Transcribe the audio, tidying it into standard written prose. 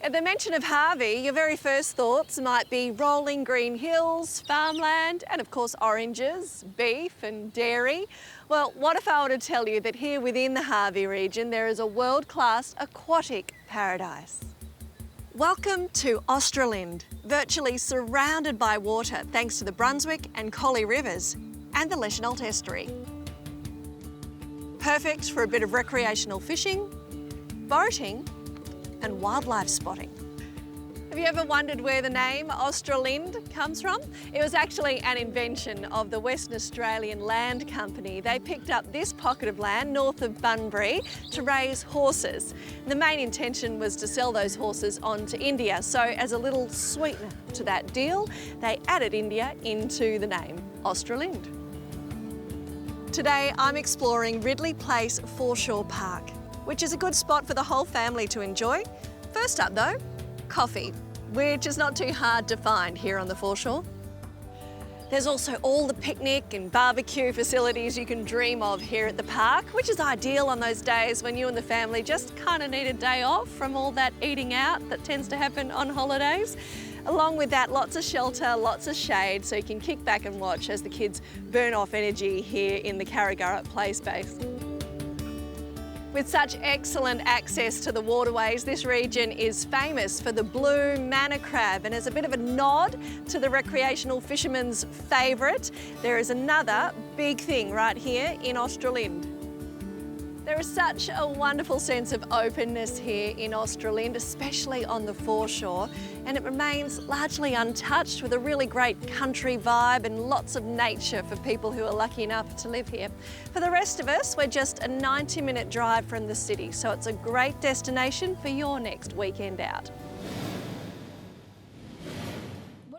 At the mention of Harvey, your very first thoughts might be rolling green hills, farmland, and of course oranges, beef and dairy. Well, what if I were to tell you that here within the Harvey region there is a world-class aquatic paradise? Welcome to Australind, virtually surrounded by water thanks to the Brunswick and Collie rivers and the Leschenault estuary. Perfect for a bit of recreational fishing, boating and wildlife spotting. Have you ever wondered where the name Australind comes from? It was actually an invention of the Western Australian Land Company. They picked up this pocket of land north of Bunbury to raise horses. The main intention was to sell those horses on to India. So as a little sweetener to that deal, they added India into the name Australind. Today I'm exploring Ridley Place Foreshore Park, which is a good spot for the whole family to enjoy. First up though, coffee, which is not too hard to find here on the foreshore. There's also all the picnic and barbecue facilities you can dream of here at the park, which is ideal on those days when you and the family just kind of need a day off from all that eating out that tends to happen on holidays. Along with that, lots of shelter, lots of shade, so you can kick back and watch as the kids burn off energy here in the Carragurra play space. With such excellent access to the waterways, this region is famous for the blue Manor crab, and as a bit of a nod to the recreational fisherman's favourite, there is another big thing right here in Australind. There is such a wonderful sense of openness here in Australind, especially on the foreshore, and it remains largely untouched with a really great country vibe and lots of nature for people who are lucky enough to live here. For the rest of us, we're just a 90-minute drive from the city, so it's a great destination for your next weekend out.